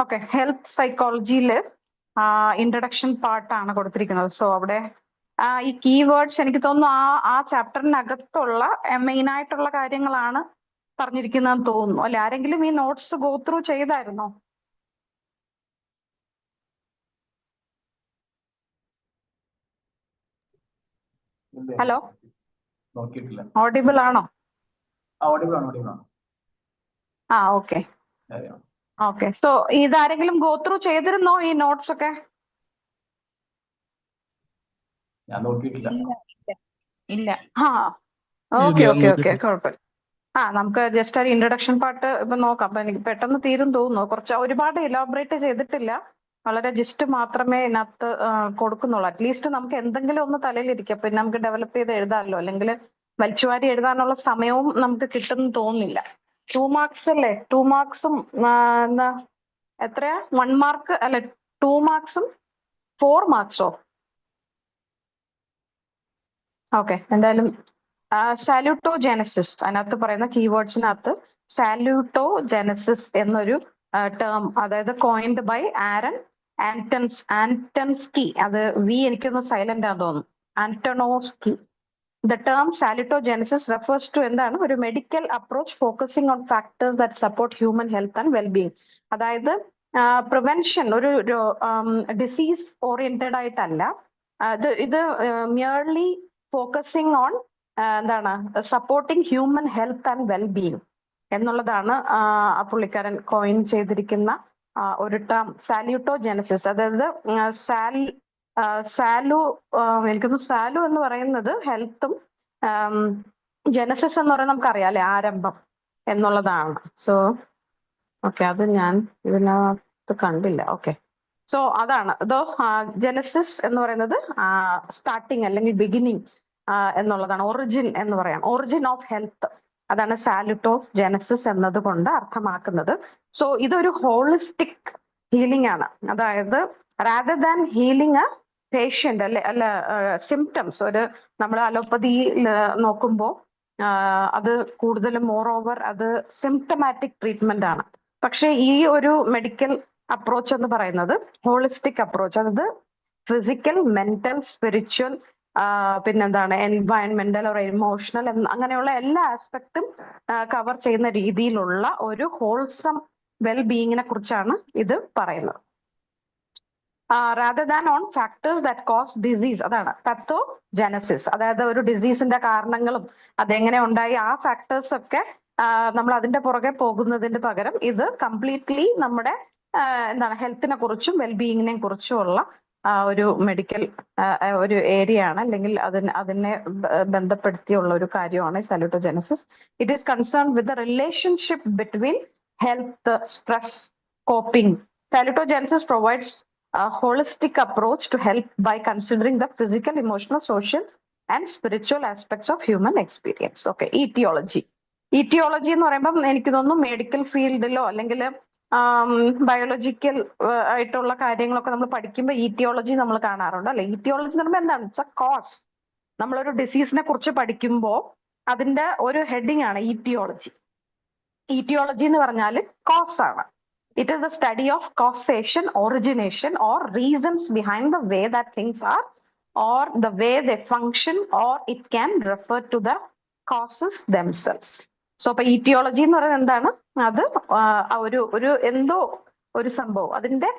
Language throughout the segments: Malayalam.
ഓക്കെ, ഹെൽത്ത് സൈക്കോളജിയില് ഇൻട്രഡക്ഷൻ പാർട്ടാണ് കൊടുത്തിരിക്കുന്നത്. സോ അവിടെ ഈ കീവേഡ്സ് എനിക്ക് തോന്നുന്നു ആ ചാപ്റ്ററിനകത്തുള്ള മെയിൻ ആയിട്ടുള്ള കാര്യങ്ങളാണ് പറഞ്ഞിരിക്കുന്നതെന്ന് തോന്നുന്നു അല്ലെ. ആരെങ്കിലും ഈ നോട്ട്സ് ഗോ ത്രൂ ചെയ്തായിരുന്നോ? ഹലോ, ഓഡിബിൾ ആണോ? Okay okay. സോ ഇതാരെങ്കിലും ഗോ ത്രൂ ചെയ്തിരുന്നോ ഈ നോട്ട്സ് ഒക്കെ? ഇല്ല. ഓക്കെ ഓക്കെ ഓക്കെ, കുഴപ്പമില്ല. നമുക്ക് ജസ്റ്റ് ഒരു ഇൻട്രഡക്ഷൻ പാർട്ട് ഇപ്പൊ നോക്കാം. അപ്പൊ എനിക്ക് പെട്ടെന്ന് തീരും തോന്നുന്നു. ഒരുപാട് ഇലാബറേറ്റ് ചെയ്തിട്ടില്ല, വളരെ ജസ്റ്റ് മാത്രമേ ഇതിനകത്ത് കൊടുക്കുന്നുള്ളൂ. അറ്റ്ലീസ്റ്റ് നമുക്ക് എന്തെങ്കിലും ഒന്ന് തലയിലിരിക്കാം, പിന്നെ നമുക്ക് ഡെവലപ്പ് ചെയ്ത് എഴുതാമല്ലോ. അല്ലെങ്കിൽ വലിച്ചുവാരി എഴുതാനുള്ള സമയവും നമുക്ക് കിട്ടുമെന്ന് തോന്നുന്നില്ല. 2 മാർക്സ് അല്ലേ? 2 മാർക്സും എന്താ എത്രയാ? 1 മാർക്ക് അല്ലെ? 2 മാർക്സും 4 മാർക്സോ? ഓക്കെ, എന്തായാലും സാല്യൂട്ടോജെനസിസ്, അതിനകത്ത് പറയുന്ന കീവേഡ്സിനകത്ത് സാല്യൂട്ടോജെനസിസ് എന്നൊരു ടേം, അതായത് കോയിൻഡ് ബൈ ആരൻ ആന്റൺസ്കി. അത് വി എനിക്കൊന്ന് സൈലന്റ് ആണെന്ന് തോന്നുന്നു. ആന്റണോസ്കി. The term salutogenesis refers to എന്താണ്? ഒരു medical approach focusing on factors that support human health and wellbeing. അതായത് പ്രിവെൻഷൻ, ഒരു ഡിസീസ് ഓറിയന്റഡ് ആയിട്ടല്ല. ഇത് മിയർലി ഫോക്കസിങ് ഓൺ എന്താണ്? Supporting human health and wellbeing എന്നുള്ളതാണ് പുള്ളിക്കാരൻ കോയിൻ ചെയ്തിരിക്കുന്ന ഒരു ടേം, സാല്യൂട്ടോജെനസിസ്. അതായത് സാലു എനിക്കൊന്ന് സാലു എന്ന് പറയുന്നത് ഹെൽത്തും, ജെനസിസ് എന്ന് പറയുന്നത് നമുക്കറിയാം അല്ലെ, ആരംഭം എന്നുള്ളതാണ്. സോ ഓക്കെ, അത് ഞാൻ ഇതിനകത്ത് കണ്ടില്ല. ഓക്കെ, സോ അതാണ് ഇതോ ജെനസിസ് എന്ന് പറയുന്നത് സ്റ്റാർട്ടിങ് അല്ലെങ്കിൽ ബിഗിനിങ് എന്നുള്ളതാണ്. ഒറിജിൻ എന്ന് പറയാം, ഒറിജിൻ ഓഫ് ഹെൽത്ത്. അതാണ് സാല്യൂട്ടോജെനസിസ് എന്നതുകൊണ്ട് അർത്ഥമാക്കുന്നത്. സോ ഇതൊരു ഹോളിസ്റ്റിക് ഹീലിംഗ് ആണ്. അതായത് rather than healing A patient അല്ല സിംറ്റംസ്. നമ്മൾ അലോപ്പതിയിൽ നോക്കുമ്പോൾ അത് കൂടുതലും മോർ ഓവർ അത് സിംറ്റമാറ്റിക് ട്രീറ്റ്മെന്റ് ആണ്. പക്ഷെ ഈ ഒരു മെഡിക്കൽ അപ്രോച്ച് എന്ന് പറയുന്നത് ഹോളിസ്റ്റിക് അപ്രോച്ച്, അതായത് ഫിസിക്കൽ, മെന്റൽ, സ്പിരിച്വൽ, പിന്നെന്താണ് എൻവയൺമെന്റൽ ഓർ ഇമോഷണൽ അങ്ങനെയുള്ള എല്ലാ ആസ്പെക്റ്റും കവർ ചെയ്യുന്ന രീതിയിലുള്ള ഒരു ഹോൾസം വെൽബീയിങ്ങിനെ കുറിച്ചാണ് ഇത് പറയുന്നത്. Rather than on factors that cos disease, അതാണ് പത്തോജെനസിസ്. അതായത് ഒരു ഡിസീസിന്റെ കാരണങ്ങളും അതെങ്ങനെ ഉണ്ടായി ആ ഫാക്ടേഴ്സ് ഒക്കെ നമ്മൾ അതിന്റെ പുറകെ പോകുന്നതിന് പകരം ഇത് കംപ്ലീറ്റ്ലി നമ്മുടെ എന്താണ് ഹെൽത്തിനെ കുറിച്ചും വെൽബീയിങ്ങിനെ കുറിച്ചുമുള്ള ഒരു മെഡിക്കൽ ഒരു ഏരിയ ആണ്, അല്ലെങ്കിൽ അതിനെ ബന്ധപ്പെടുത്തിയുള്ള ഒരു കാര്യമാണ് salutogenesis. It is concern with the relationship between health, stress, coping. Salutogenesis provides a holistic approach to help by considering the physical, emotional, social and spiritual aspects of human experience. Okay, etiology എന്ന് പറയുമ്പോൾ എനിക്ക് തോന്നുന്നു മെഡിക്കൽ ഫീൽഡിലോ അല്ലെങ്കിൽ ബയോളജിക്കൽ ആയിട്ടുള്ള കാര്യങ്ങളൊക്കെ നമ്മൾ പഠിക്കുമ്പോൾ ഈറ്റിയോളജി നമ്മൾ കാണാറുണ്ട് അല്ലെ. ഈറ്റിയോളജി എന്ന് പറയുമ്പോൾ എന്താണ് വെച്ചാൽ കോസ്. നമ്മളൊരു ഡിസീസിനെ കുറിച്ച് പഠിക്കുമ്പോൾ അതിന്റെ ഒരു ഹെഡിങ് ആണ് ഈറ്റിയോളജി. ഈറ്റിയോളജി എന്ന് പറഞ്ഞാൽ കോസ് ആണ്. It is the study of causation, origination or reasons behind the way that things are or the way they function, or it can refer to the causes themselves. So അപ്പൊ ഈറ്റിയോളജി എന്ന് പറയുന്നത് എന്താണ്? അത് ഒരു എന്തോ ഒരു സംഭവം അതിന്റെ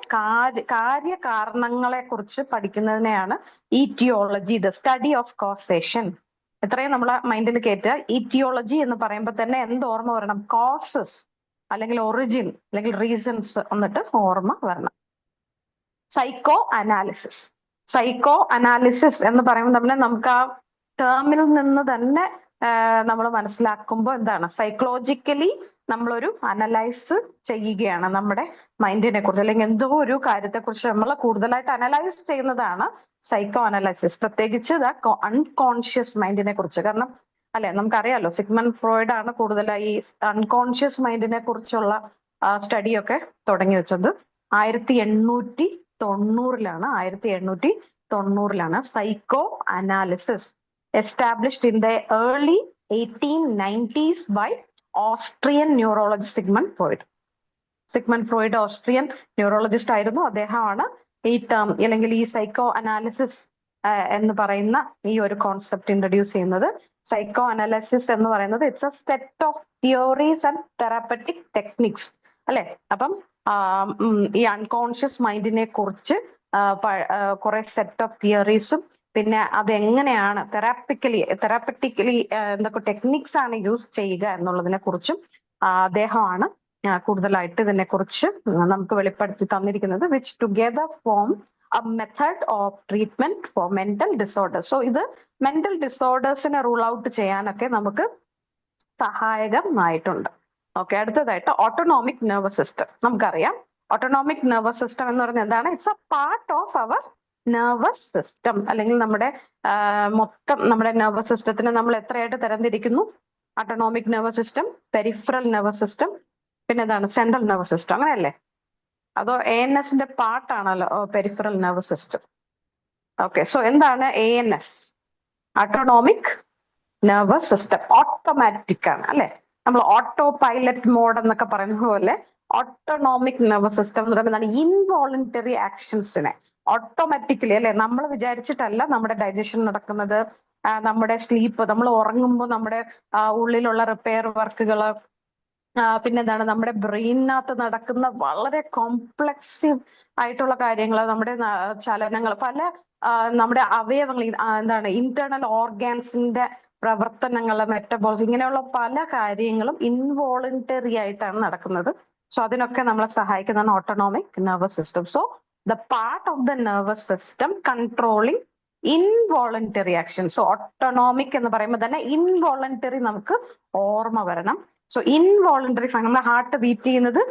കാര്യകാരണങ്ങളെ കുറിച്ച് പഠിക്കുന്നതിനെയാണ് ഈറ്റിയോളജി, ദ സ്റ്റഡി ഓഫ് കോസേഷൻ. എത്രയും നമ്മളെ മൈൻഡിൽ കയറ്റുക. ഈറ്റിയോളജി എന്ന് പറയുമ്പോൾ തന്നെ എന്ത് ഓർമ്മ വരണം? കോസസ് അല്ലെങ്കിൽ ഒറിജിൻ അല്ലെങ്കിൽ റീസൺസ് എന്നിട്ട് ഓർമ്മ വരണം. സൈക്കോ അനാലിസിസ് എന്ന് പറയുമ്പോൾ തന്നെ നമുക്ക് ആ ടേമിൽ നിന്ന് തന്നെ നമ്മൾ മനസ്സിലാക്കുമ്പോൾ എന്താണ്, സൈക്കോളജിക്കലി നമ്മളൊരു അനലൈസ് ചെയ്യുകയാണ് നമ്മുടെ മൈൻഡിനെ കുറിച്ച്, അല്ലെങ്കിൽ എന്തോ ഒരു കാര്യത്തെ കുറിച്ച് നമ്മൾ കൂടുതലായിട്ട് അനലൈസ് ചെയ്യുന്നതാണ് സൈക്കോ അനലൈസിസ്. പ്രത്യേകിച്ച് അൺകോൺഷ്യസ് മൈൻഡിനെ കുറിച്ച്. കാരണം അല്ലെ, നമുക്കറിയാലോ സിഗ്മണ്ട് ഫ്രോയിഡ് ആണ് കൂടുതലായി ഈ അൺകോൺഷ്യസ് മൈൻഡിനെ കുറിച്ചുള്ള സ്റ്റഡിയൊക്കെ തുടങ്ങി വെച്ചത്. 1890 psycho analysis established in the early 1890s by Austrian neurologist Sigmund Freud. Sigmund Freud Austrian neurologist ആയിരുന്നു. അദ്ദേഹമാണ് ഈ ടേം അല്ലെങ്കിൽ ഈ സൈക്കോ അനാലിസിസ് എന്ന് പറയുന്ന ഈ ഒരു കോൺസെപ്റ്റ് ഇൻട്രൊഡ്യൂസ് ചെയ്യുന്നത്. സൈക്കോ അനാലിസിസ് എന്ന് പറയുന്നത് it's A set of theories and therapeutic techniques അല്ലെ. അപ്പം ഈ അൺകോൺഷ്യസ് മൈൻഡിനെ കുറിച്ച് കുറെ സെറ്റ് ഓഫ് തിയറീസും പിന്നെ അതെങ്ങനെയാണ് തെറാപ്പറ്റിക്കലി എന്തൊക്കെ ടെക്നിക്സ് ആണ് യൂസ് ചെയ്യുക എന്നുള്ളതിനെ കുറിച്ചും അദ്ദേഹമാണ് കൂടുതലായിട്ട് ഇതിനെക്കുറിച്ച് നമുക്ക് വെളിപ്പെടുത്തി തന്നിരിക്കുന്നത്. Which together form a method of treatment for mental disorders. So ഇത് മെന്റൽ ഡിസോർഡേഴ്സിനെ റൂൾ ഔട്ട് ചെയ്യാനൊക്കെ നമുക്ക് സഹായകമായിട്ടുണ്ട്. ഓക്കെ, അടുത്തതായിട്ട് ഓട്ടോണോമിക് നെർവസ് സിസ്റ്റം. നമുക്കറിയാം ഓട്ടോണോമിക് നെർവസ് സിസ്റ്റം എന്ന് പറയുന്നത് എന്താണ്? It's a part of our nervous system. അല്ലെങ്കിൽ നമ്മുടെ മൊത്തം നമ്മുടെ നെർവസ് സിസ്റ്റത്തിനെ നമ്മൾ എത്രയായിട്ട് തരംതിരിക്കുന്നു? Autonomic nervous system, peripheral nervous system, പിന്നെ എന്താണ് സെൻട്രൽ നെർവസ് സിസ്റ്റം, അങ്ങനെയല്ലേ? അതോ ANSന്റെ പാർട്ടാണല്ലോ peripheral nervous system. Okay, so എന്താണ് ANS? Autonomic nervous system. Automatic ആണ് അല്ലെ. നമ്മൾ ഓട്ടോ പൈലറ്റ് മോഡ് എന്നൊക്കെ പറയുന്ന പോലെ ഓട്ടോണോമിക് നെർവസ് സിസ്റ്റം എന്ന് പറയുമ്പോൾ എന്താണ്? ഇൻവോളണ്ടറി ആക്ഷൻസിനെ ഓട്ടോമാറ്റിക്കലി അല്ലെ, നമ്മൾ വിചാരിച്ചിട്ടല്ല നമ്മുടെ ഡൈജഷൻ നടക്കുന്നത്, നമ്മുടെ സ്ലീപ്പ്, നമ്മൾ ഉറങ്ങുമ്പോൾ നമ്മുടെ ഉള്ളിലുള്ള റിപ്പയർ വർക്കുകൾ, പിന്നെന്താണ് നമ്മുടെ ബ്രെയിനകത്ത് നടക്കുന്ന വളരെ കോംപ്ലക്സീവ് ആയിട്ടുള്ള കാര്യങ്ങൾ, നമ്മുടെ ചലനങ്ങൾ, പല നമ്മുടെ അവയവങ്ങൾ, എന്താണ് ഇന്റേണൽ ഓർഗാൻസിന്റെ പ്രവർത്തനങ്ങൾ, മെറ്റബോളിസം, ഇങ്ങനെയുള്ള പല കാര്യങ്ങളും ഇൻവോളണ്ടറി ആയിട്ടാണ് നടക്കുന്നത്. സോ അതിനൊക്കെ നമ്മളെ സഹായിക്കുന്നതാണ് autonomic nervous system. So the part of the nervous system controlling involuntary action. So autonomic എന്ന് പറയുമ്പോൾ തന്നെ ഇൻവോളണ്ടറി നമുക്ക് ഓർമ്മ വരണം. സോ ഇൻവോളണ്ടറി നമ്മുടെ ഹാർട്ട് ബീറ്റ് ചെയ്യുന്നത്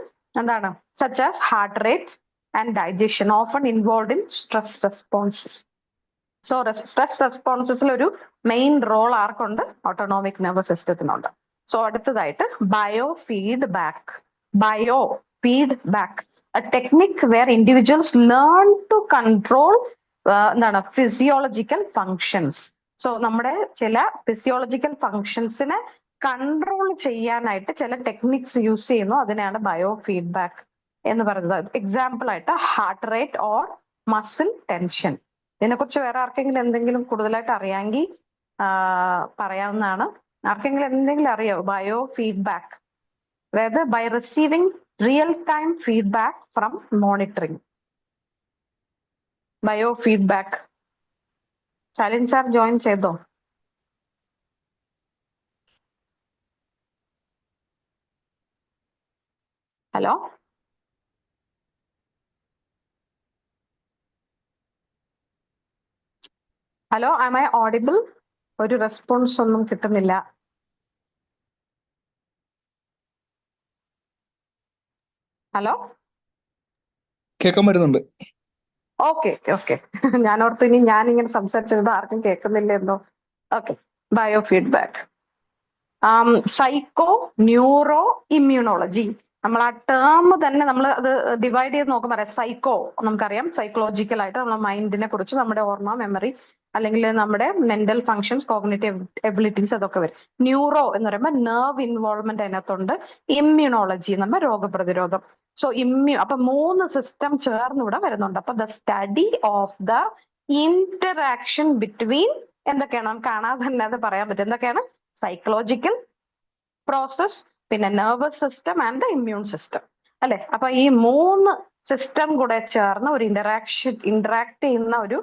എന്താണ്? Such as heart rate and digestion often involve in stress responses. So stress റെസ്പോൺസസിൽ ഒരു മെയിൻ റോൾ ആർക്കുണ്ട്? ഓട്ടോണോമിക് നെർവസ് സിസ്റ്റത്തിനുണ്ട്. സോ അടുത്തതായിട്ട് biofeedback. Biofeedback, a technique where individuals learn to control എന്താണ് ഫിസിയോളജിക്കൽ ഫങ്ഷൻസ്. സോ നമ്മുടെ ചില ഫിസിയോളജിക്കൽ ഫങ്ഷൻസിനെ കൺട്രോൾ ചെയ്യാനായിട്ട് ചില ടെക്നിക്സ് യൂസ് ചെയ്യുന്നു. അതിനെയാണ് ബയോ ഫീഡ്ബാക്ക് എന്ന് പറയുന്നത്. എക്സാമ്പിൾ ആയിട്ട് heart rate or muscle tension. ഇതിനെക്കുറിച്ച് വേറെ ആർക്കെങ്കിലും എന്തെങ്കിലും കൂടുതലായിട്ട് അറിയാമെങ്കിൽ പറയാവുന്നതാണ്. ആർക്കെങ്കിലും എന്തെങ്കിലും അറിയോ? ബയോ ഫീഡ്ബാക്ക്, അതായത് by receiving real time feedback from monitoring. Biofeedback. Shalin sir join ചെയ്തോ? Hello hello, am I audible? ഒരു റെസ്പോൺസ് ഒന്നും കിട്ടുന്നില്ല. ഹലോ, കേൾക്കാൻ പറ്റുന്നുണ്ട്. Okay okay. ഞാനോർത്ത് ഇനി ഞാനിങ്ങനെ സംസാരിച്ചത് ആർക്കും കേൾക്കുന്നില്ലെന്നോ. Okay, biofeedback. Psycho neuro immunology. നമ്മൾ ആ ടേം തന്നെ നമ്മൾ അത് ഡിവൈഡ് ചെയ്ത് നോക്കുമ്പോൾ പറയാം. സൈക്കോ നമുക്കറിയാം, സൈക്കോളജിക്കൽ ആയിട്ട് നമ്മുടെ മൈൻഡിനെ കുറിച്ച്, നമ്മുടെ ഓർമ്മ, മെമ്മറി, അല്ലെങ്കിൽ നമ്മുടെ മെന്റൽ ഫങ്ഷൻസ്, കോഗ്നിറ്റീവ് എബിലിറ്റീസ്, അതൊക്കെ വരും. ന്യൂറോ എന്ന് പറയുമ്പോൾ നെർവ് ഇൻവോൾവ്മെന്റ് അതിനകത്തുണ്ട്. ഇമ്മ്യൂണോളജി എന്ന് പറയുമ്പോൾ രോഗപ്രതിരോധം. സോ അപ്പൊ 3 സിസ്റ്റം ചേർന്ന് ഇവിടെ വരുന്നുണ്ട്. അപ്പൊ the study of the interaction between എന്തൊക്കെയാണ് നമുക്ക് കാണാതെ തന്നെ അത് പറയാൻ പറ്റും. എന്തൊക്കെയാണ്? സൈക്കോളജിക്കൽ പ്രോസസ്, പിന്നെ nervous system and the immune system അല്ലെ. അപ്പൊ ഈ 3 സിസ്റ്റം കൂടെ ചേർന്ന് ഒരു ഇന്ററാക്ട് ചെയ്യുന്ന ഒരു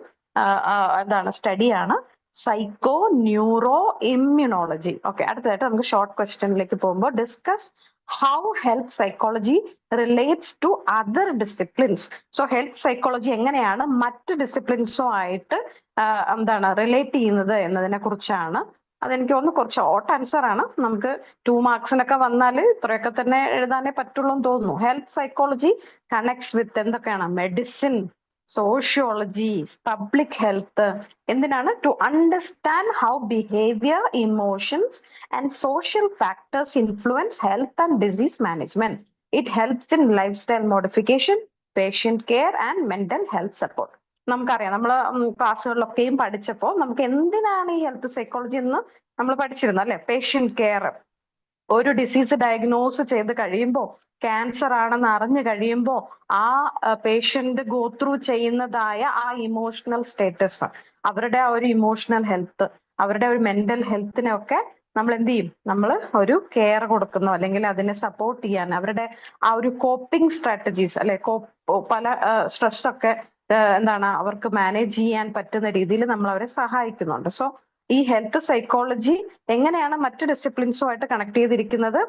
എന്താണ് സ്റ്റഡിയാണ് സൈക്കോ ന്യൂറോ ഇമ്മ്യൂണോളജി. ഓക്കെ, അടുത്തതായിട്ട് നമുക്ക് ഷോർട്ട് ക്വസ്റ്റ്യനിലേക്ക് പോകുമ്പോൾ discuss how health psychology relates to other disciplines. So health psychology എങ്ങനെയാണ് മറ്റ് ഡിസിപ്ലിൻസും ആയിട്ട് എന്താണ് റിലേറ്റ് ചെയ്യുന്നത് എന്നതിനെ കുറിച്ചാണ്. അതെനിക്ക് തോന്നുന്നു കുറച്ച് ഷോർട്ട് ആൻസർ ആണ്. നമുക്ക് 2 മാർക്സിനൊക്കെ വന്നാൽ ഇത്രയൊക്കെ തന്നെ എഴുതാനേ പറ്റുള്ളൂ എന്ന് തോന്നുന്നു. ഹെൽത്ത് സൈക്കോളജി കണക്ട്സ് വിത്ത് എന്തൊക്കെയാണ്? Medicine, sociology, public health. എന്തിനാണ്? To understand how behaviour, emotions and social factors influence health and disease management. It helps in lifestyle modification, patient care and mental health support. നമുക്കറിയാം, നമ്മൾ ക്ലാസ്സുകളിലൊക്കെയും പഠിച്ചപ്പോൾ നമുക്ക് എന്തിനാണ് ഈ ഹെൽത്ത് സൈക്കോളജി എന്ന് നമ്മൾ പഠിച്ചിരുന്നു അല്ലെ. പേഷ്യന്റ് കെയർ, ഒരു ഡിസീസ് ഡയഗ്നോസ് ചെയ്ത് കഴിയുമ്പോൾ ക്യാൻസർ ആണെന്ന് അറിഞ്ഞു കഴിയുമ്പോൾ ആ പേഷ്യന്റ് ഗോ ത്രൂ ചെയ്യുന്നതായ ആ ഇമോഷണൽ സ്റ്റേറ്റസ്, അവരുടെ ആ ഒരു ഇമോഷണൽ ഹെൽത്ത്, അവരുടെ ഒരു മെന്റൽ ഹെൽത്തിനൊക്കെ നമ്മൾ എന്ത് ചെയ്യും? നമ്മൾ ഒരു കെയർ കൊടുക്കുന്നു, അല്ലെങ്കിൽ അതിനെ സപ്പോർട്ട് ചെയ്യാൻ അവരുടെ ആ ഒരു കോപ്പിംഗ് സ്ട്രാറ്റജീസ് അല്ലെ, പല സ്ട്രെസ് ഒക്കെ എന്താണ് അവർക്ക് മാനേജ് ചെയ്യാൻ പറ്റുന്ന രീതിയിൽ നമ്മൾ അവരെ സഹായിക്കുന്നുണ്ട്. സോ ഈ ഹെൽത്ത് സൈക്കോളജി എങ്ങനെയാണ് മറ്റു ഡിസിപ്ലിൻസുമായിട്ട് കണക്ട് ചെയ്തിരിക്കുന്നത്?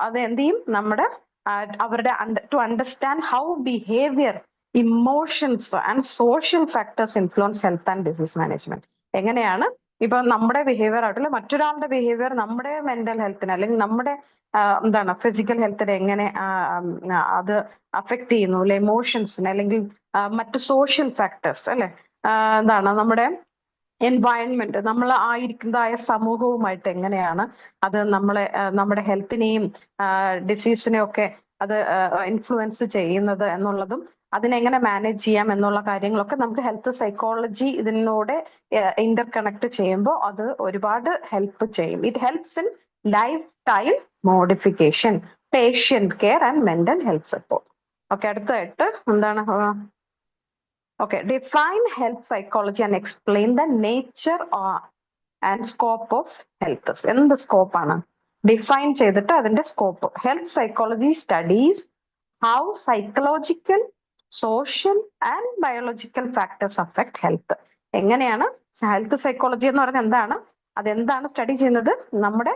അത് എന്ത് ചെയ്യും? നമ്മുടെ അവരുടെ to understand how behaviour, emotions and social factors influence health and disease management. എങ്ങനെയാണ് ഇപ്പൊ നമ്മുടെ ബിഹേവിയർ ആയിട്ടുള്ള മറ്റൊരാളുടെ ബിഹേവിയർ നമ്മുടെ മെന്റൽ ഹെൽത്തിന് അല്ലെങ്കിൽ നമ്മുടെ എന്താണ് ഫിസിക്കൽ ഹെൽത്തിനെ എങ്ങനെ അത് അഫക്ട് ചെയ്യുന്നു, അല്ലെ ഇമോഷൻസിന്, അല്ലെങ്കിൽ മറ്റു സോഷ്യൽ ഫാക്ടേഴ്സ് അല്ലെ, എന്താണ് നമ്മുടെ എൻവയൺമെന്റ്, നമ്മൾ ആയിരിക്കുന്നതായ സമൂഹവുമായിട്ട് എങ്ങനെയാണ് അത് നമ്മളെ നമ്മുടെ ഹെൽത്തിനെയും ഡിസീസിനെയും ഒക്കെ അത് ഇൻഫ്ലുവൻസ് ചെയ്യുന്നത് എന്നുള്ളതും അതിനെങ്ങനെ മാനേജ് ചെയ്യാം എന്നുള്ള കാര്യങ്ങളൊക്കെ നമുക്ക് ഹെൽത്ത് സൈക്കോളജി ഇതിനോട് ഇന്റർ കണക്ട് ചെയ്യുമ്പോൾ അത് ഒരുപാട് ഹെൽപ്പ് ചെയ്യും. It helps in lifestyle modification, patient care and mental health support. Okay, അടുത്തായിട്ട് എന്താണ്? Okay, define health psychology and explain the nature and scope of health. എന്ത് സ്കോപ്പ് ആണ്? ഡിഫൈൻ ചെയ്തിട്ട് അതിന്റെ scope. Health psychology studies how psychological, social and biological factors affect health. എങ്ങനെയാണ് ഹെൽത്ത് സൈക്കോളജി എന്ന് പറഞ്ഞാൽ എന്താണ്? അതെന്താണ് സ്റ്റഡി ചെയ്യുന്നത്? നമ്മുടെ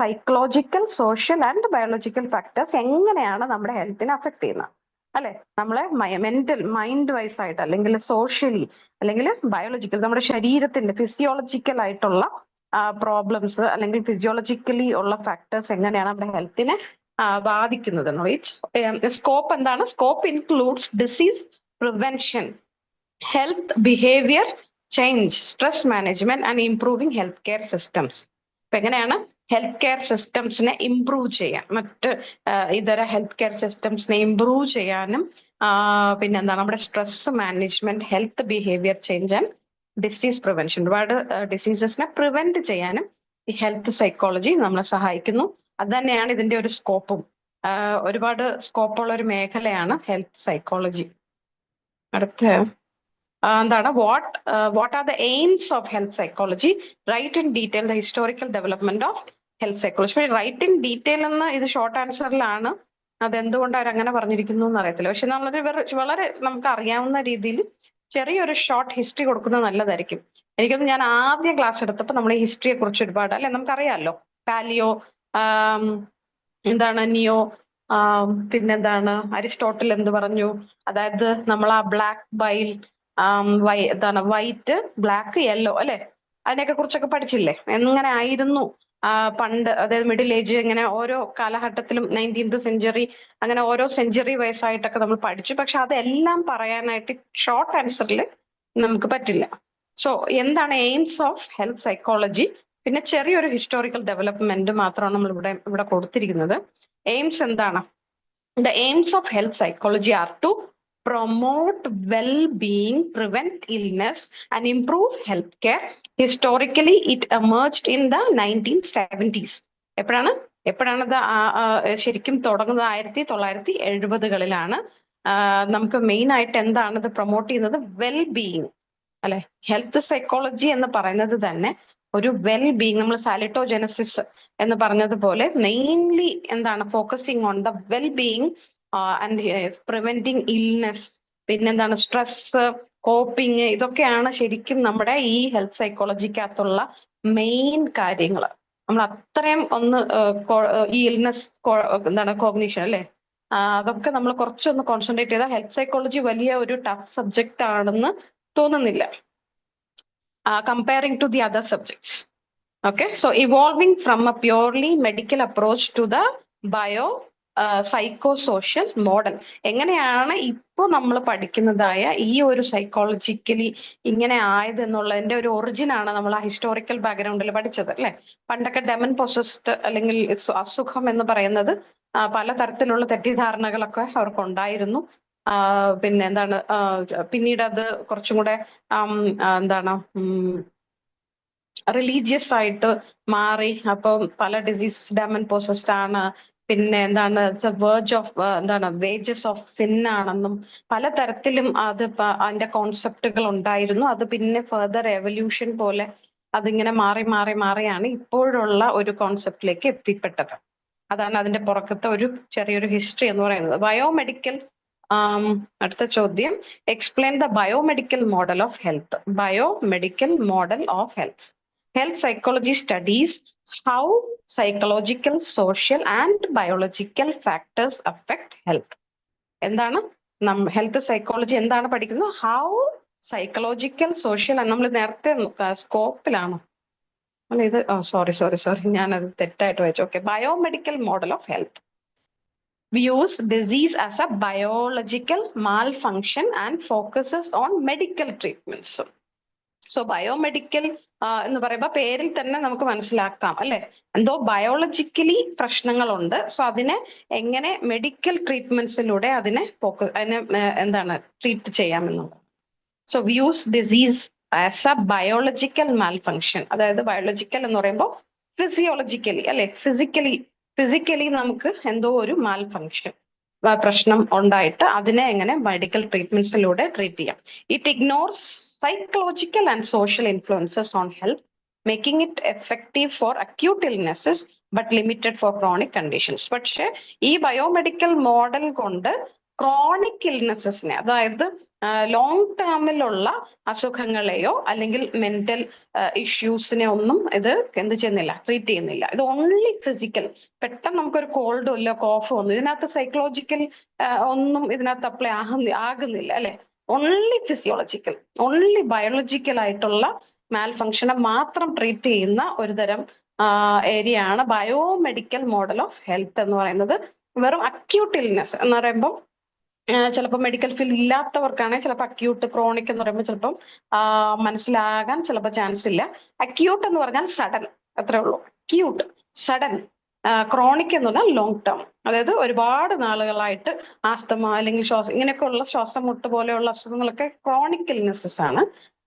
psychological, social and biological factors എങ്ങനെയാണ് നമ്മുടെ ഹെൽത്തിനെ അഫക്ട് ചെയ്യുന്നത് അല്ലെ. നമ്മളെ മെന്റൽ മൈൻഡ് വൈസ് ആയിട്ട്, അല്ലെങ്കിൽ സോഷ്യലി, അല്ലെങ്കിൽ ബയോളജിക്കൽ, നമ്മുടെ ശരീരത്തിന്റെ ഫിസിയോളജിക്കൽ ആയിട്ടുള്ള പ്രോബ്ലംസ് അല്ലെങ്കിൽ ഫിസിയോളജിക്കലി ഉള്ള ഫാക്ടേഴ്സ് എങ്ങനെയാണ് നമ്മുടെ ഹെൽത്തിനെ ബാധിക്കുന്നത്. സ്കോപ്പ് എന്താണ്? Scope includes disease prevention, health behaviour change, stress management and improving health care systems. അപ്പൊ എങ്ങനെയാണ് ഹെൽത്ത് കെയർ സിസ്റ്റംസിനെ ഇംപ്രൂവ് ചെയ്യാൻ, മറ്റ് ഇതര ഹെൽത്ത് കെയർ സിസ്റ്റംസിനെ ഇംപ്രൂവ് ചെയ്യാനും പിന്നെന്താ നമ്മുടെ stress management, health behaviour change and disease prevention, ഒരുപാട് ഡിസീസസിനെ പ്രിവെന്റ് ചെയ്യാനും ഈ ഹെൽത്ത് സൈക്കോളജി നമ്മളെ സഹായിക്കുന്നു. അത് തന്നെയാണ് ഇതിന്റെ ഒരു സ്കോപ്പും. ഒരുപാട് സ്കോപ്പുള്ള ഒരു മേഖലയാണ് ഹെൽത്ത് സൈക്കോളജി. അടുത്ത എന്താണ്? What are the aims of health psychology? Write in detail the historical development of health psychology. പക്ഷേ റൈറ്റ് ഇൻ ഡീറ്റെയിൽ എന്ന് ഇത് ഷോർട്ട് ആൻസറിലാണ്. അതെന്തുകൊണ്ട് അവരങ്ങനെ പറഞ്ഞിരിക്കുന്നു എന്ന് അറിയത്തില്ല. പക്ഷെ നമ്മളൊരു വളരെ നമുക്ക് അറിയാവുന്ന രീതിയിൽ ചെറിയൊരു ഷോർട്ട് ഹിസ്റ്ററി കൊടുക്കുന്നത് നല്ലതായിരിക്കും. എനിക്കൊന്ന് ഞാൻ ആദ്യം ക്ലാസ് എടുത്തപ്പോൾ നമ്മൾ ഈ ഹിസ്റ്ററിയെ കുറിച്ച് ഒരുപാട് അല്ലെ നമുക്കറിയാമല്ലോ. പാലിയോ, എന്താണ് നിയോ, പിന്നെന്താണ് അരിസ്റ്റോട്ടിൽ എന്ത് പറഞ്ഞു, അതായത് നമ്മൾ ആ ബ്ലാക്ക് ബൈൽ, എന്താണ് വൈറ്റ്, ബ്ലാക്ക്, യെല്ലോ അല്ലെ, അതിനെയൊക്കെ കുറിച്ചൊക്കെ പഠിച്ചില്ലേ? എങ്ങനെ ആയിരുന്നു പണ്ട്, അതായത് മിഡിൽ ഏജ്, ഇങ്ങനെ ഓരോ കാലഘട്ടത്തിലും 19th സെഞ്ചുറി, അങ്ങനെ ഓരോ സെഞ്ചുറി വയസ്സായിട്ടൊക്കെ നമ്മൾ പഠിച്ചു. പക്ഷെ അതെല്ലാം പറയാനായിട്ട് ഷോർട്ട് ആൻസറിൽ നമുക്ക് പറ്റില്ല. സോ എന്താണ് എയിംസ് ഓഫ് ഹെൽത്ത് സൈക്കോളജി? പിന്നെ ചെറിയൊരു ഹിസ്റ്റോറിക്കൽ ഡെവലപ്മെന്റ് മാത്രമാണ് നമ്മൾ ഇവിടെ കൊടുത്തിരിക്കുന്നത്. എയിംസ് എന്താണ്? The aims of health psychology are to promote well-being, prevent illness, and improve healthcare. Historically, it emerged in the 1970s. എപ്പോഴാണ് ഇത് ശരിക്കും തുടങ്ങുന്നത്? 1970-കളിലാണ്. നമുക്ക് മെയിൻ ആയിട്ട് എന്താണ് ഇത് പ്രൊമോട്ട് ചെയ്യുന്നത്? വെൽ-ബീയിങ് അല്ലെ. ഹെൽത്ത് സൈക്കോളജി എന്ന് പറയുന്നത് തന്നെ ഒരു വെൽ-ബീയിങ്, നമ്മൾ സാലിറ്റോജെനസിസ് എന്ന് പറഞ്ഞതുപോലെ മെയിൻലി എന്താണ് focusing on the well-being and preventing illness, പിന്നെന്താണ് സ്ട്രെസ്, കോപ്പിങ്, ഇതൊക്കെയാണ് ശരിക്കും നമ്മുടെ ഈ ഹെൽത്ത് സൈക്കോളജിക്കകത്തുള്ള മെയിൻ കാര്യങ്ങൾ. നമ്മൾ അത്രയും ഒന്ന് ഈ ഇൽനെസ് എന്താണ് കോഗ്നിഷൻ അല്ലെ, അതൊക്കെ നമ്മൾ കുറച്ചൊന്ന് കോൺസെൻട്രേറ്റ് ചെയ്താൽ ഹെൽത്ത് സൈക്കോളജി വലിയ ഒരു ടഫ് സബ്ജക്റ്റ് ആണെന്ന് തോന്നുന്നില്ല, comparing to the other subjects. Okay, so evolving from a purely medical approach to the psychosocial model. എങ്ങനെയാണ് ഇപ്പോൾ നമ്മൾ പഠിക്കുന്നതായ ഈ ഒരു സൈക്കോളജിക്കലി ഇങ്ങനെ ആയത് എന്നുള്ളതിന്റെ ഒരു ഒറിജിൻ ആണ് നമ്മൾ ആ ഹിസ്റ്റോറിക്കൽ ബാക്ക്ഗ്രൗണ്ടിൽ പഠിച്ചത് അല്ലെ. പണ്ടൊക്കെ ഡെമൻ പൊസസ്ഡ് അല്ലെങ്കിൽ അസുഖം എന്ന് പറയുന്നത് പലതരത്തിലുള്ള തെറ്റിദ്ധാരണകളൊക്കെ അവർക്കുണ്ടായിരുന്നു. പിന്നെ എന്താണ് പിന്നീട് അത് കുറച്ചും കൂടെ എന്താണ് റിലീജിയസ് ആയിട്ട് മാറി. അപ്പം പല ഡിസീസ് ഡെമൻ പോസസ്ഡ് ആണ്, പിന്നെ എന്താണ് വേർജ് ഓഫ് എന്താണ് വേജസ് ഓഫ് സിൻ ആണെന്നും പലതരത്തിലും അത് അതിന്റെ കോൺസെപ്റ്റുകൾ ഉണ്ടായിരുന്നു. അത് പിന്നെ ഫെർദർ എവല്യൂഷൻ പോലെ അതിങ്ങനെ മാറി മാറി മാറിയാണ് ഇപ്പോഴുള്ള ഒരു കോൺസെപ്റ്റിലേക്ക് എത്തിപ്പെട്ടത്. അതാണ് അതിന്റെ പുറക്കത്തെ ഒരു ചെറിയൊരു ഹിസ്റ്ററി എന്ന് പറയുന്നത്. ബയോമെഡിക്കൽ അടുത്ത ചോദ്യം, explain the biomedical model of health. Biomedical model of health. Health psychology studies how psychological, social and biological factors affect health. എന്താണ് ഹെൽത്ത് സൈക്കോളജി എന്താണ് പഠിക്കുന്നത്? ഹൗ സൈക്കോളജിക്കൽ, സോഷ്യൽ, നമ്മൾ നേരത്തെ സ്കോപ്പിലാണോ അല്ല ഇത് സോറി ഞാനത് തെറ്റായിട്ട് വായിച്ചു. Okay, biomedical model of health views disease as a biological malfunction and focuses on medical treatments. So biomedical എന്ന് പറയുമ്പോൾ പേരിൽ തന്നെ നമുക്ക് മനസ്സിലാക്കാം അല്ലെ, എന്തോ ബയോളജിക്കലി പ്രശ്നങ്ങളുണ്ട്. സോ അതിനെ എങ്ങനെ മെഡിക്കൽ ട്രീറ്റ്മെന്റ്സിലൂടെ അതിനെ എന്താണ് ട്രീറ്റ് ചെയ്യാമെന്നുള്ളത്. So views disease as a biological malfunction, അതായത് ബയോളജിക്കൽ എന്ന് പറയുമ്പോൾ ഫിസിയോളജിക്കലി അല്ലെ, ഫിസിക്കലി നമുക്ക് എന്തോ ഒരു മാൽഫങ്ഷൻ പ്രശ്നം ഉണ്ടായിട്ട് അതിനെ എങ്ങനെ മെഡിക്കൽ ട്രീറ്റ്മെന്റ്സിലൂടെ ട്രീറ്റ് ചെയ്യാം. It ignores psychological and social influences on health, making it effective for acute illnesses but limited for chronic conditions. പക്ഷേ ഈ ബയോമെഡിക്കൽ മോഡൽ കൊണ്ട് ക്രോണിക് ഇൽനെസസിനെ, അതായത് ലോങ് ടേമിലുള്ള അസുഖങ്ങളെയോ അല്ലെങ്കിൽ മെന്റൽ ഇഷ്യൂസിനെ ഒന്നും ഇത് എന്ത് ചെയ്യുന്നില്ല, ട്രീറ്റ് ചെയ്യുന്നില്ല. ഇത് ഓൺലി ഫിസിക്കൽ. പെട്ടെന്ന് നമുക്കൊരു കോൾഡോ ഇല്ല കോഫോ ഒന്നും ഇതിനകത്ത് സൈക്കോളജിക്കൽ ഒന്നും ഇതിനകത്ത് അപ്ലൈ ആകുന്നില്ല അല്ലെ. ഓൺലി ഫിസിയോളജിക്കൽ, ഓൺലി ബയോളജിക്കൽ ആയിട്ടുള്ള മാൽഫങ്ഷനെ മാത്രം ട്രീറ്റ് ചെയ്യുന്ന ഒരു തരം ഏരിയ ആണ് ബയോമെഡിക്കൽ മോഡൽ ഓഫ് ഹെൽത്ത് എന്ന് പറയുന്നത്. വെറും അക്യൂട്ട് ഇൽനെസ് എന്ന് പറയുമ്പോൾ ചിലപ്പോൾ മെഡിക്കൽ ഫീൽഡ് ഇല്ലാത്തവർക്കാണെങ്കിൽ ചിലപ്പോൾ അക്യൂട്ട്, ക്രോണിക് എന്ന് പറയുമ്പോൾ ചിലപ്പം മനസ്സിലാകാൻ ചിലപ്പോൾ ചാൻസ് ഇല്ല. അക്യൂട്ട് എന്ന് പറഞ്ഞാൽ സഡൻ, അത്രേ ഉള്ളൂ. Acute, sudden. ക്രോണിക് എന്ന് പറഞ്ഞാൽ ലോങ് ടേം, അതായത് ഒരുപാട് നാളുകളായിട്ട് ആസ്തമ അല്ലെങ്കിൽ ഇങ്ങനെയൊക്കെയുള്ള ശ്വാസം മുട്ട് പോലെയുള്ള അസുഖങ്ങളൊക്കെ ക്രോണിക് ഇൽനെസ്സസ് ആണ്.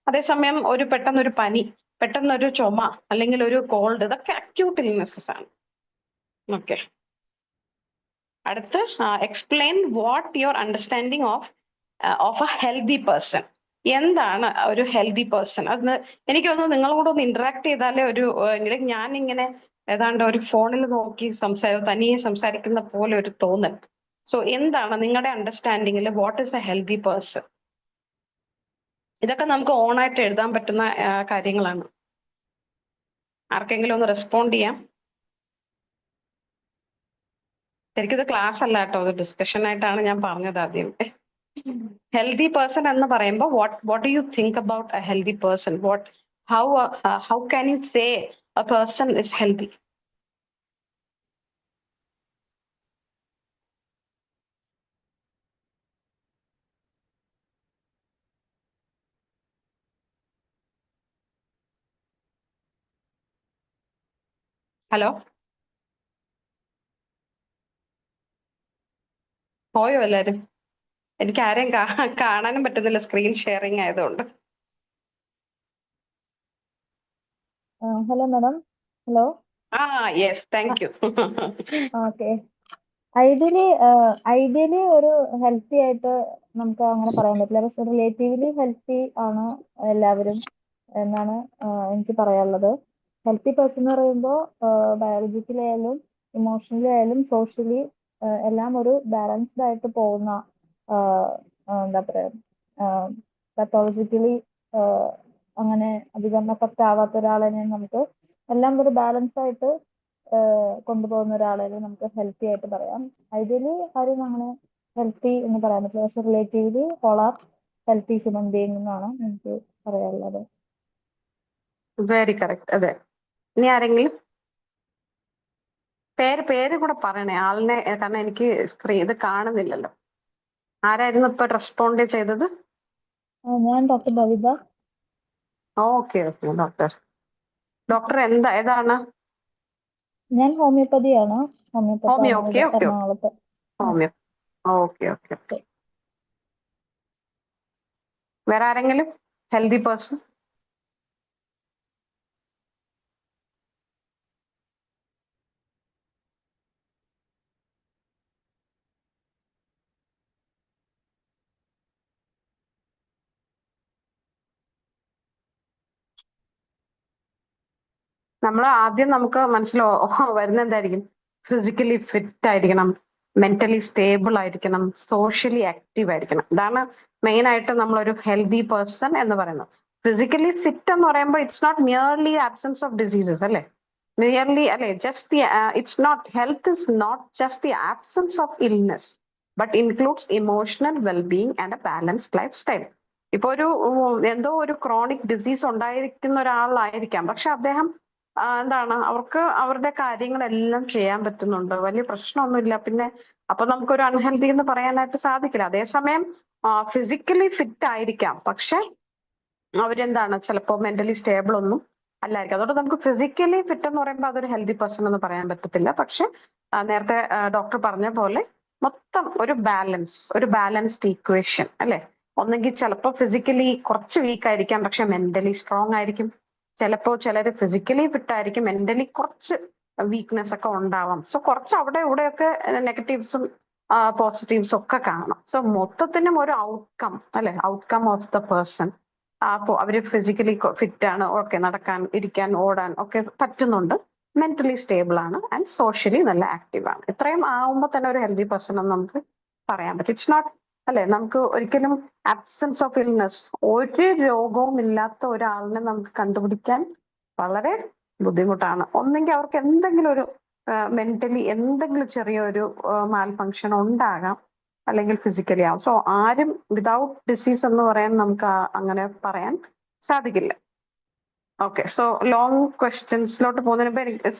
അതേസമയം പെട്ടെന്നൊരു പനി, പെട്ടെന്നൊരു ചുമ അല്ലെങ്കിൽ ഒരു കോൾഡ്, ഇതൊക്കെ അക്യൂട്ട് ഇൽനെസ്സസ് ആണ്. ഓക്കെ, അടുത്ത് explain what your understanding of A healthy person. എന്താണ് ഒരു ഹെൽത്തി പേഴ്സൺ? അന്ന് എനിക്ക് തോന്നുന്നു നിങ്ങളും കൂടെ ഒന്ന് ഇന്ററാക്ട് ചെയ്താലേ ഒരു ഞാൻ ഇങ്ങനെ ഏതാണ്ട് ഒരു ഫോണിൽ നോക്കി തനിയെ സംസാരിക്കുന്ന പോലെ ഒരു തോന്നൽ. സോ എന്താണ് നിങ്ങളുടെ അണ്ടർസ്റ്റാൻഡിങ്ങിൽ what is a healthy person? ഇതൊക്കെ നമുക്ക് ഓണായിട്ട് എഴുതാൻ പറ്റുന്ന കാര്യങ്ങളാണ്. ആർക്കെങ്കിലും ഒന്ന് റെസ്പോണ്ട് ചെയ്യാം? ശരിക്കും ഇത് ക്ലാസ് അല്ല കേട്ടോ, ഇത് ഡിസ്കഷൻ ആയിട്ടാണ് ഞാൻ പറഞ്ഞത് ആദ്യം. ഹെൽത്തി പേഴ്സൺ എന്ന് പറയുമ്പോൾ what do you think about A healthy person? How can you say A person is healthy? Hello, പോയോ എല്ലാരും? എനിക്ക് ആരെയും കാണാനും പറ്റുന്നില്ല, സ്ക്രീൻ ഷെയറിംഗ് ആയതുകൊണ്ട്. Hello madam. Hello. Yes, thank you. Okay. Ideally ഒരു ഹെൽത്തി ആയിട്ട് നമുക്ക് അങ്ങനെ പറയാൻ പറ്റില്ല, പക്ഷെ റിലേറ്റീവ്ലി ഹെൽത്തി ആണ് എല്ലാവരും എന്നാണ് എനിക്ക് പറയാനുള്ളത്. ഹെൽത്തി പേഴ്സൺ എന്ന് പറയുമ്പോൾ ബയോളജിക്കലി ആയാലും ഇമോഷണലി ആയാലും സോഷ്യലി എല്ലാം ഒരു ബാലൻസ്ഡ് ആയിട്ട് പോകുന്ന, എന്താ പറയാ, പത്തോളജിക്കലി അങ്ങനെ അധികം എഫക്റ്റ് ആവാത്ത ഒരാളെ നമുക്ക് എല്ലാം ഒരു ബാലൻസ് ആയിട്ട് കൊണ്ടുപോകുന്ന ഒരാളെ നമുക്ക് ഹെൽത്തി ആയിട്ട് പറയാം. ഐഡിയലി ആരും അങ്ങനെ ഹെൽത്തി എന്ന് പറയാൻ പറ്റില്ല, പക്ഷെ relatively all are healthy human being എന്നാണ് എനിക്ക് പറയാനുള്ളത്. Very correct. അതെ, ഇനി ആരെങ്കിലും പേര് കൂടെ പറയണേ ആളിനെ, കാരണം എനിക്ക് സ്ക്രീൻ ഇത് കാണുന്നില്ലല്ലോ. ആരായിരുന്നു ഇപ്പൊ റെസ്പോണ്ട് ചെയ്തത്? ഞാൻ ഡോക്ടർ ബവിത. ഓക്കെ ഡോക്ടർ ഏതാണ്? ഞാൻ ഹോമിയോപ്പതിയാണ്. ഹോമിയോ. ഓക്കെ എറണാകുളത്ത്. ഹോമിയോ. ഓക്കെ. വേറെ ആരെങ്കിലും ഹെൽത്തി പേഴ്സൺ? നമ്മൾ ആദ്യം നമുക്ക് മനസ്സിലോ വരുന്ന എന്തായിരിക്കും? ഫിസിക്കലി ഫിറ്റ് ആയിരിക്കണം, മെന്റലി സ്റ്റേബിൾ ആയിരിക്കണം, സോഷ്യലി ആക്റ്റീവ് ആയിരിക്കണം. ഇതാണ് മെയിൻ ആയിട്ട് നമ്മളൊരു ഹെൽത്തി പേഴ്സൺ എന്ന് പറയുന്നത്. ഫിസിക്കലി ഫിറ്റ് എന്ന് പറയുമ്പോൾ it's not merely absence of diseases അല്ലേ? മിയർലി അല്ലെ, just the it's not, health is not just the absence of illness but includes emotional wellbeing and a balanced lifestyle. ഇപ്പൊ ഒരു എന്തോ ഒരു ക്രോണിക് ഡിസീസ് ഉണ്ടായിരിക്കുന്ന ഒരാളായിരിക്കാം, പക്ഷെ അദ്ദേഹം എന്താണ്, അവർക്ക് അവരുടെ കാര്യങ്ങളെല്ലാം ചെയ്യാൻ പറ്റുന്നുണ്ട്, വലിയ പ്രശ്നമൊന്നുമില്ല. പിന്നെ അപ്പൊ നമുക്കൊരു അൺഹെൽത്തി എന്ന് പറയാനായിട്ട് സാധിക്കില്ല. അതേസമയം ഫിസിക്കലി ഫിറ്റ് ആയിരിക്കാം, പക്ഷെ അവരെന്താണ് ചിലപ്പോൾ മെന്റലി സ്റ്റേബിൾ ഒന്നും അല്ലായിരിക്കും. അതുകൊണ്ട് നമുക്ക് ഫിസിക്കലി ഫിറ്റ് എന്ന് പറയുമ്പോൾ അതൊരു ഹെൽത്തി പേഴ്സൺ എന്ന് പറയാൻ പറ്റത്തില്ല. പക്ഷെ നേരത്തെ ഡോക്ടർ പറഞ്ഞ പോലെ മൊത്തം ഒരു ബാലൻസ്ഡ് ഈക്വേഷൻ അല്ലെ. ഒന്നെങ്കിൽ ചിലപ്പോൾ ഫിസിക്കലി കുറച്ച് വീക്ക് ആയിരിക്കാം, പക്ഷെ മെന്റലി സ്ട്രോങ് ആയിരിക്കും. ചിലപ്പോൾ ചിലര് ഫിസിക്കലി ഫിറ്റ് ആയിരിക്കും, മെന്റലി കുറച്ച് വീക്ക്നെസ് ഒക്കെ ഉണ്ടാവാം. സോ കുറച്ച് അവിടെ ഇവിടെയൊക്കെ നെഗറ്റീവ്സും പോസിറ്റീവ്സും ഒക്കെ കാണാം. സോ മൊത്തത്തിനും ഒരു ഔട്ട്കം അല്ലെ, ഔട്ട്കം ഓഫ് ദ പേഴ്സൺ. അപ്പോ അവര് ഫിസിക്കലി ഫിറ്റ് ആണ്, ഓക്കെ, നടക്കാൻ, ഇരിക്കാൻ, ഓടാൻ ഒക്കെ പറ്റുന്നുണ്ട്, മെന്റലി സ്റ്റേബിൾ ആണ്, ആൻഡ് സോഷ്യലി നല്ല ആക്റ്റീവ് ആണ്. ഇത്രയും ആവുമ്പോൾ തന്നെ ഒരു ഹെൽത്തി പേഴ്സൺ എന്ന് നമുക്ക് പറയാൻ പറ്റും. ഇറ്റ്സ് നോട്ട് അല്ലെ, നമുക്ക് ഒരിക്കലും ആബ്സെൻസ് ഓഫ് ഇൽനെസ്, ഒരു രോഗവും ഇല്ലാത്ത ഒരാളിനെ നമുക്ക് കണ്ടുപിടിക്കാൻ വളരെ ബുദ്ധിമുട്ടാണ്. ഒന്നെങ്കിൽ അവർക്ക് എന്തെങ്കിലും ഒരു മെന്റലി എന്തെങ്കിലും ചെറിയൊരു മാൽ ഫങ്ഷൻ ഉണ്ടാകാം, അല്ലെങ്കിൽ ഫിസിക്കലി ആവും. സോ ആരും വിതൗട്ട് ഡിസീസ് എന്ന് പറയാൻ നമുക്ക് അങ്ങനെ പറയാൻ സാധിക്കില്ല. ഓക്കെ, സോ ലോങ് ക്വസ്റ്റ്യൻസിലോട്ട് പോകുന്നതിന് മുമ്പ് എനിക്ക്